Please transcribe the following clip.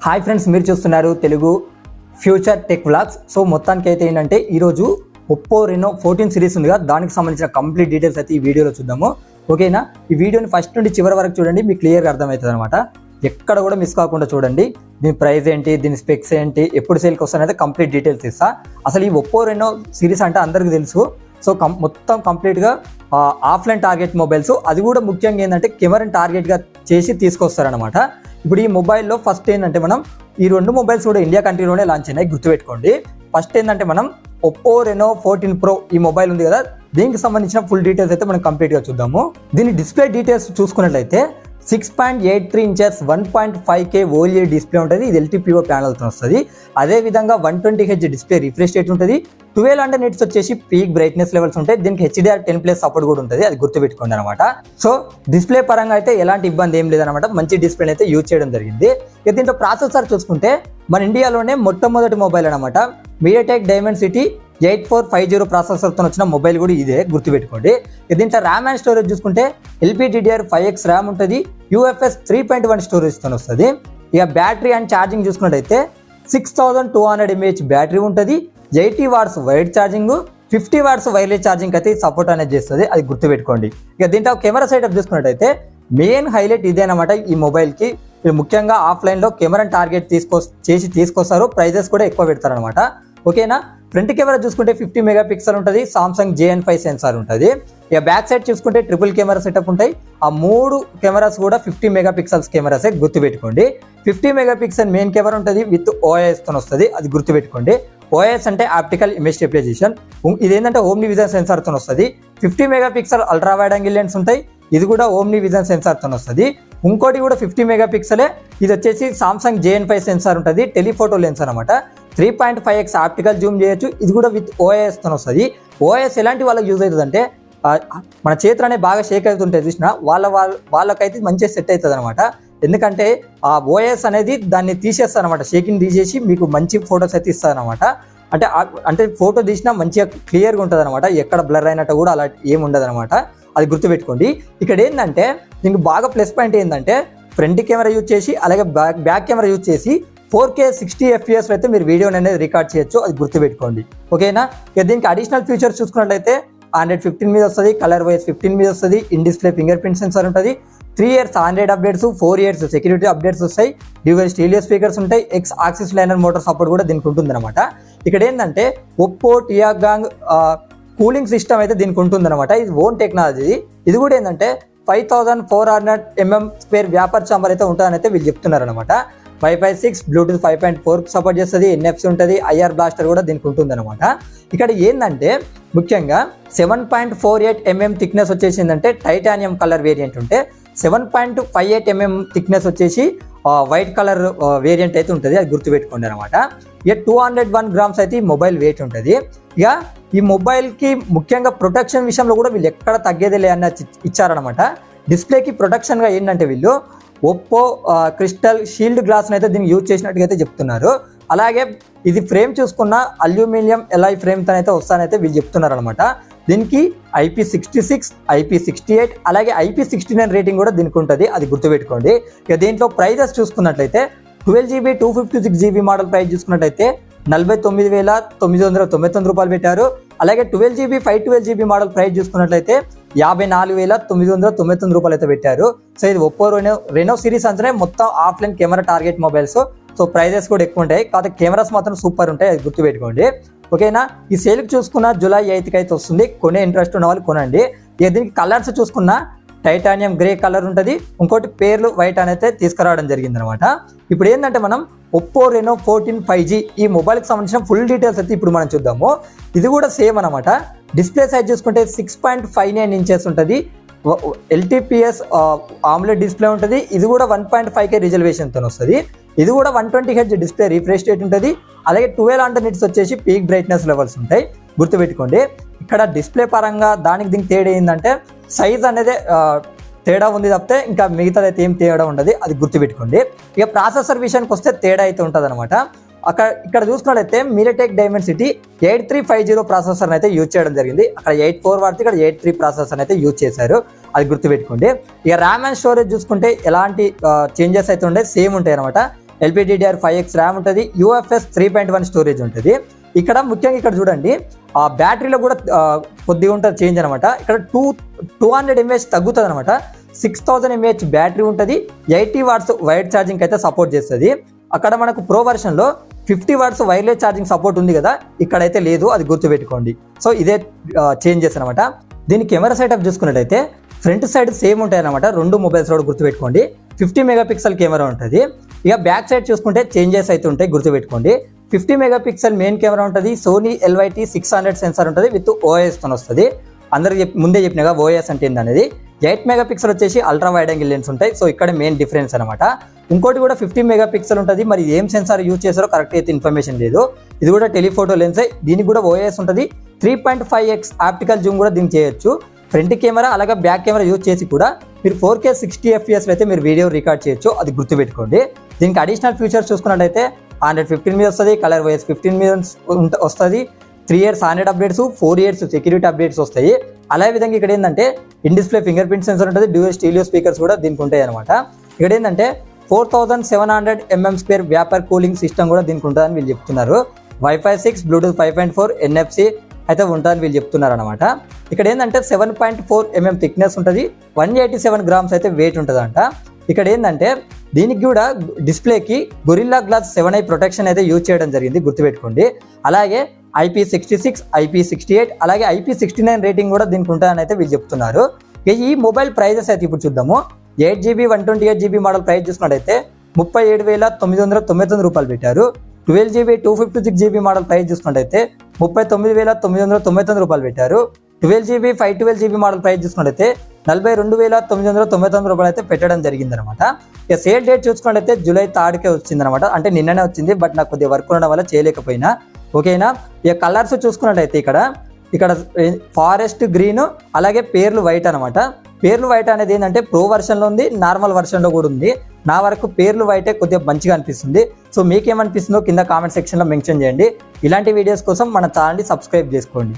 Hi friends, మీరు చూస్తున్నారు Telugu future tech vlogs. So మొత్తానికి అయితే ఏంటంటే ఈరోజు ఒప్పో రెనో 14 సిరీస్ ఉంది కదా, దానికి సంబంధించిన కంప్లీట్ డీటెయిల్స్ అయితే ఈ వీడియోలో చూద్దాము. ఓకేనా? ఈ వీడియోని ఫస్ట్ నుండి చివరి వరకు చూడండి, మీకు క్లియర్గా అర్థమవుతుంది అనమాట. ఎక్కడ కూడా మిస్ కాకుండా చూడండి. దీని ప్రైస్ ఏంటి, దీని స్పెక్స్ ఏంటి, ఎప్పుడు సేల్కి వస్తానైతే కంప్లీట్ డీటెయిల్స్ ఇస్తా. అసలు ఈ ఒప్పో రెనో సిరీస్ అంటే అందరికీ తెలుసు. సో మొత్తం కంప్లీట్గా ఆఫ్లైన్ టార్గెట్ మొబైల్స్, అది కూడా ముఖ్యంగా ఏంటంటే కెమెరాని టార్గెట్గా చేసి తీసుకొస్తారనమాట. ఇప్పుడు ఈ మొబైల్లో ఫస్ట్ ఏంటంటే మనం ఈ రెండు మొబైల్స్ కూడా ఇండియా కంట్రీలోనే లాంచ్ అయినాయి, గుర్తుపెట్టుకోండి. ఫస్ట్ ఏంటంటే మనం ఒప్పో రెనో 14 Pro ఈ మొబైల్ ఉంది కదా, దీనికి సంబంధించిన ఫుల్ డీటెయిల్స్ అయితే మనం కంప్లీట్గా చూద్దాము. దీని డిస్ప్లే డీటెయిల్స్ చూసుకున్నట్లయితే 6.83 ఇంచెస్ 1.5K OLED డిస్ప్లే ఉంటుంది. ఇది LTPO ప్యానల్తో వస్తుంది. అదేవిధంగా 120Hz డిస్ప్లే రిఫ్రెష్ రేట్ ఉంటుంది. 1200 nits వచ్చేసి పీక్ బ్రైట్నెస్ లెవెల్స్ ఉంటాయి. దీనికి HDR10+ సపోర్ట్ కూడా ఉంటుంది, అది గుర్తుపెట్టుకోండి అనమాట. సో డిస్ప్లే పరంగా అయితే ఎలాంటి ఇబ్బంది ఏం లేదనమాట. మంచి డిస్ప్లే అయితే యూజ్ చేయడం జరిగింది. ఇక దీంట్లో ప్రాసెసర్ చూసుకుంటే మన ఇండియాలోనే మొట్టమొదటి మొబైల్ అనమాట. మీడియాటెక్ డైమెన్సిటీ 8450 ప్రాసెసర్తో వచ్చిన మొబైల్ కూడా ఇదే, గుర్తుపెట్టుకోండి. దీంట్లో ర్యామ్ అండ్ స్టోరేజ్ చూసుకుంటే LPDDR5X ర్యామ్ ఉంటుంది. UFS 3.1 స్టోరేజ్తో వస్తుంది. ఇక బ్యాటరీ అండ్ ఛార్జింగ్ చూసుకున్నట్టయితే 6200 mAh బ్యాటరీ ఉంటుంది. 80 watts wide charging, 50 watts wireless charging అయితే సపోర్ట్ అనేది చేస్తుంది, అది గుర్తుపెట్టుకోండి. ఇక దీంట్లో కెమెరా సెటప్ చూసుకున్నట్టయితే మెయిన్ హైలైట్ ఇదే అనమాట. ఈ మొబైల్కి వీళ్ళు ముఖ్యంగా ఆఫ్లైన్లో కెమెరాని టార్గెట్ తీసుకొస్తారు. ప్రైజెస్ కూడా ఎక్కువ పెడతారు అనమాట. ఓకేనా? ఫ్రంట్ కెమెరా చూసుకుంటే 50 మెగాపిక్సెల్ ఉంటుంది. సామ్సంగ్ JN5 సెన్సార్ ఉంటుంది. ఇక బ్యాక్ సైడ్ చూసుకుంటే ట్రిపుల్ కెమెరా సెటప్ ఉంటాయి. ఆ 3 కెమెరాస్ కూడా 50 మెగాపిక్సెల్స్ కెమెరాసే, గుర్తుపెట్టుకోండి. 50 మెగాపిక్సెల్ మెయిన్ కెమెరా ఉంటుంది, విత్ OIS తో వస్తుంది, అది గుర్తుపెట్టుకోండి. OIS అంటే ఆప్టికల్ ఇమేజ్ స్టెబిలైజేషన్. ఇదేంటంటే ఓమ్ని విజన్ సెన్సార్తో వస్తుంది. 50 megapixel ultra wide angle lens ఉంటాయి, ఇది కూడా ఓమ్ని విజన్ సెన్సార్తో వస్తుంది. ఇంకోటి కూడా 50 మెగాపిక్సెలే, ఇది వచ్చేసి సామ్సంగ్ JN5 సెన్సార్ ఉంటుంది, టెలిఫోటో లెన్స్ అనమాట. 3.5X ఆప్టికల్ జూమ్ చేయొచ్చు, ఇది కూడా విత్ OIS తో వస్తుంది. OIS ఎలాంటి వాళ్ళకి యూజ్ అవుతుంది అంటే మన చేతులు అనేది బాగా షేక్ అవుతుంటాయి చూసిన వాళ్ళకైతే మంచిగా సెట్ అవుతుంది అనమాట. ఎందుకంటే ఆ OIS అనేది దాన్ని తీసేస్తారు అనమాట, షేకింగ్ తీసేసి మీకు మంచి ఫొటోస్ అయితే ఇస్తారు అనమాట. అంటే ఫోటో తీసినా మంచిగా క్లియర్గా ఉంటుంది అనమాట, ఎక్కడ బ్లర్ అయినట్టు కూడా అలా ఏమి ఉండదు అనమాట, అది గుర్తుపెట్టుకోండి. ఇక్కడ ఏంటంటే దీనికి బాగా ప్లస్ పాయింట్ ఏంటంటే ఫ్రంట్ కెమెరా యూజ్ చేసి అలాగే బ్యాక్ కెమెరా యూజ్ చేసి 4K 60 FPS అయితే మీరు వీడియోని అనేది రికార్డ్ చేయొచ్చు, అది గుర్తుపెట్టుకోండి. ఓకేనా? ఇక దీనికి అడిషనల్ ఫీచర్స్ చూసుకున్నట్లయితే Android 15 మీద వస్తుంది, కలర్ వైజ్ 15 మీద వస్తుంది, in display finger print censor ఉంటుంది. 3 years Android updates, 4 years security updates వస్తాయి. డ్యూయల్ స్టీరియో స్పీకర్స్ ఉంటాయి. X axis liner motor support కూడా దీనికి ఉంటుంది అనమాట. ఇక్కడ ఏంటంటే ఒప్పో టియాగాంగ్ కూలింగ్ సిస్టమ్ అయితే దీనికి ఉంటుంది అనమాట. ఇది ఓన్ టెక్నాలజీ. ఇది కూడా ఏంటంటే 5400 mm² వ్యాపర్ చాంబర్ అయితే ఉంటుందని అయితే వీళ్ళు చెప్తున్నారు అనమాట. Wi-Fi 6, Bluetooth 5.4 సపోర్ట్ చేస్తుంది, NFC ఉంటుంది, IR బ్లాస్టర్ కూడా దీనికి ఉంటుంది అనమాట. ఇక్కడ ఏంటంటే ముఖ్యంగా 7.48 mm థిక్నెస్ వచ్చేసిందంటే టైటానియం కలర్ వేరియంట్ ఉంటే, 7.58 mm థిక్నెస్ వచ్చేసి వైట్ కలర్ వేరియంట్ అయితే ఉంటుంది, అది గుర్తుపెట్టుకోండి అనమాట. ఇక 201 grams అయితే ఈ మొబైల్ వెయిట్ ఉంటుంది. ఇక ఈ మొబైల్కి ముఖ్యంగా ప్రొటెక్షన్ విషయంలో కూడా వీళ్ళు ఎక్కడ తగ్గేదిలే అన్న ఇచ్చారనమాట. డిస్ప్లేకి ప్రొటెక్షన్గా ఏంటంటే వీళ్ళు ఒప్పో క్రిస్టల్ షీల్డ్ గ్లాస్ని అయితే దీన్ని యూజ్ చేసినట్టుగా అయితే చెప్తున్నారు. అలాగే ఇది ఫ్రేమ్ చూసుకున్న అల్యూమినియం ఎలాయ్ ఫ్రేమ్తో అయితే వస్తానైతే వీళ్ళు చెప్తున్నారు అనమాట. దీనికి IP66, IP68 అలాగే IP69 రేటింగ్ కూడా దీనికి ఉంటుంది, అది గుర్తుపెట్టుకోండి. ఇక దీంట్లో ప్రైజెస్ చూసుకున్నట్లయితే 12GB 256GB మోడల్ ప్రైస్ చూసుకున్నట్లయితే 49,999 రూపాయలు పెట్టారు. అలాగే 12GB 512GB మోడల్ ప్రైస్ చూసుకున్నట్లయితే 54,999 రూపాయలు అయితే పెట్టారు. సో ఇది ఒప్పో రెనో సిరీస్ అంటేనే మొత్తం offline camera target mobiles. So prices కూడా ఎక్కువ ఉంటాయి, కాకపోతే కెమెరాస్ మాత్రం సూపర్ ఉంటాయి, అది గుర్తుపెట్టుకోండి. ఓకేనా? ఈ సేల్కి చూసుకున్న July 8th అయితే వస్తుంది. కొనే ఇంట్రెస్ట్ ఉన్న వాళ్ళు కొనండి. ఇక దీనికి కలర్స్ చూసుకున్న టైటానియం గ్రే కలర్ ఉంటుంది, ఇంకోటి పేర్లు వైట్ అనేది తీసుకురావడం జరిగింది అనమాట. ఇప్పుడు ఏంటంటే మనం ఒప్పో రెనో 14 5G ఈ మొబైల్కి సంబంధించిన ఫుల్ డీటెయిల్స్ అయితే ఇప్పుడు మనం చూద్దాము. ఇది కూడా సేమ్ అనమాట. డిస్ప్లే సైజ్ చూసుకుంటే 6.59 ఇంచెస్ ఉంటుంది. LTPS AMOLED డిస్ప్లే ఉంటుంది. ఇది కూడా 1.5K రిజల్యూషన్తో వస్తుంది. ఇది కూడా 120Hz డిస్ప్లే రిఫ్రెష్ రేట్ ఉంటుంది. అలాగే 1200 nits వచ్చేసి పీక్ బ్రైట్నెస్ లెవెల్స్ ఉంటాయి, గుర్తుపెట్టుకోండి. ఇక్కడ డిస్ప్లే పరంగా దీనికి తేడా ఏంటంటే సైజ్ అనేది తేడా ఉంది తప్పితే ఇంకా మిగతాది అయితే ఏం తేడా ఉండదు, అది గుర్తుపెట్టుకోండి. ఇక ప్రాసెసర్ విషయానికి వస్తే తేడా అయితే ఉంటుంది అనమాట. ఇక్కడ చూసుకున్నట్లయితే మీడియాటెక్ డైమెన్సిటీ 8350 ప్రాసెసర్ అయితే యూజ్ చేయడం జరిగింది. అక్కడ 84 వాడితే ఇక్కడ 83 ప్రాసెసర్ అయితే యూజ్ చేశారు, అది గుర్తుపెట్టుకోండి. ఇక ర్యామ్ అండ్ స్టోరేజ్ చూసుకుంటే ఎలాంటి చేంజెస్ అయితే ఉండే సేమ్ ఉంటాయి అనమాట. LPDDR5X ర్యామ్ ఉంటుంది, UFS 3.1 స్టోరేజ్ ఉంటుంది. ఇక్కడ ముఖ్యంగా ఇక్కడ చూడండి ఆ బ్యాటరీలో కూడా కొద్దిగా ఉంటుంది చేంజ్ అనమాట. ఇక్కడ 200 mAh తగ్గుతుంది అనమాట. 6000 mAh బ్యాటరీ ఉంటుంది. 80 వాట్స్ వైర్ ఛార్జింగ్ అయితే సపోర్ట్ చేస్తుంది. అక్కడ మనకు ప్రో వర్షన్లో 50 వాట్స్ వైర్లెస్ ఛార్జింగ్ సపోర్ట్ ఉంది కదా, ఇక్కడైతే లేదు, అది గుర్తుపెట్టుకోండి. సో ఇదే చేంజెస్ అనమాట. దీని కెమెరా సెటప్ చూసుకున్నట్టయితే ఫ్రంట్ సైడ్ సేమ్ ఉంటాయి అనమాట. రెండు మొబైల్స్ కూడా గుర్తుపెట్టుకోండి. 50 మెగాపిక్సెల్ కెమెరా ఉంటుంది. ఇక బ్యాక్ సైడ్ చూసుకుంటే చేంజెస్ అయితే ఉంటాయి, గుర్తుపెట్టుకోండి. 50 మెగాపిక్సెల్ మెయిన్ కెమెరా ఉంటుంది. సోనీ LYT 600 సెన్సార్ ఉంటుంది విత్ OIS తో వస్తుంది. అందరికి ముందే చెప్పినగా OIS అంటే ఏంటనేది. 8 మెగాపిక్సెల్ వచ్చేసి అల్ట్రా వైడ్ యాంగిల్ లెన్స్ ఉంటాయి. సో ఇక్కడ మెయిన్ డిఫరెన్స్ అనమాట. ఇంకోటి కూడా 50 మెగాపిక్సెల్ ఉంటుంది. మరి ఏం సెన్సార్ యూజ్ చేస్తారో కరెక్ట్ అయితే ఇన్ఫర్మేషన్ లేదు. ఇది కూడా టెలిఫోటో లెన్సే. దీనికి కూడా OIS ఉంటుంది. 3.5x ఆప్టికల్ జూమ్ కూడా దీనికి చేయొచ్చు. ఫ్రంట్ కెమెరా అలాగే బ్యాక్ కెమెరా యూజ్ చేసి కూడా మీరు 4K 60 FPS అయితే మీరు వీడియో రికార్డ్ చేయొచ్చు, అది గుర్తుపెట్టుకోండి. దీనికి అడిషనల్ ఫీచర్స్ చూసుకున్నట్టయితే 115 మీద వస్తుంది, కలర్ OS 15 మీద వస్తుంది, 3 years Android updates, 4 years security updates వస్తాయి. అదే విధంగా ఇక్కడ ఏంటంటే in display finger print sensor ఉంటుంది. డ్యూయల్ స్టీరియో స్పీకర్స్ కూడా దీనికి ఉంటాయి అనమాట. ఇక్కడ ఏంటంటే 4700 mm² వ్యాపర్ కూలింగ్ సిస్టమ్ కూడా దీనికి ఉంటుందని వీళ్ళు చెప్తున్నారు. Wi-Fi 6, Bluetooth 5.4, NFC అయితే ఉంటుందని వీళ్ళు చెప్తున్నారు అనమాట. ఇక్కడ ఏంటంటే 7.4 mm థిక్నెస్ ఉంటుంది, 187 grams అయితే వెయిట్ ఉంటుందంట. ఇక్కడ ఏంటంటే దీనికి కూడా డిస్ప్లేకి గొరిల్లా గ్లాస్ 7i ప్రొటెక్షన్ అయితే యూజ్ చేయడం జరిగింది, గుర్తుపెట్టుకోండి. అలాగే IP66, IP68 అలాగే IP69 రేటింగ్ కూడా దీనికి ఉంటుందని అయితే వీళ్ళు చెప్తున్నారు. ఈ మొబైల్ ప్రైజెస్ అయితే ఇప్పుడు చూద్దాము. 8GB 128GB మోడల్ ప్రైస్ చూసుకున్నట్టయితే 37,999 రూపాయలు పెట్టారు. 12GB 256GB మోడల్ ప్రైస్ చూసుకున్నట్టయితే 39,999 రూపాయలు పెట్టారు. 12GB 512GB మోడల్ ప్రైస్ చూసుకున్నట్టయితే 42,999 రూపాయలు అయితే పెట్టడం జరిగిందనమాట. ఇక సేల్ డేట్ చూసుకున్నట్టయితే జూలై 3కే వచ్చిందనమాట. అంటే నిన్ననే వచ్చింది, బట్ నాకు కొద్దిగా వర్క్ ఉండడం వల్ల చేయలేకపోయినా. ఓకేనా. ఇక కలర్స్ చూసుకున్నట్టయితే ఇక్కడ ఫారెస్ట్ గ్రీన్ అలాగే పేర్లు వైట్ అనమాట. పేర్లు వైట్ అనేది ఏంటంటే ప్రో వర్షన్లో ఉంది, నార్మల్ వర్షన్లో కూడా ఉంది. నా వరకు పేర్లు వైటే కొద్దిగా మంచిగా అనిపిస్తుంది. సో మీకేమనిపిస్తుందో కింద కామెంట్ సెక్షన్లో మెన్షన్ చేయండి. ఇలాంటి వీడియోస్ కోసం మన ఛానల్ని సబ్స్క్రైబ్ చేసుకోండి.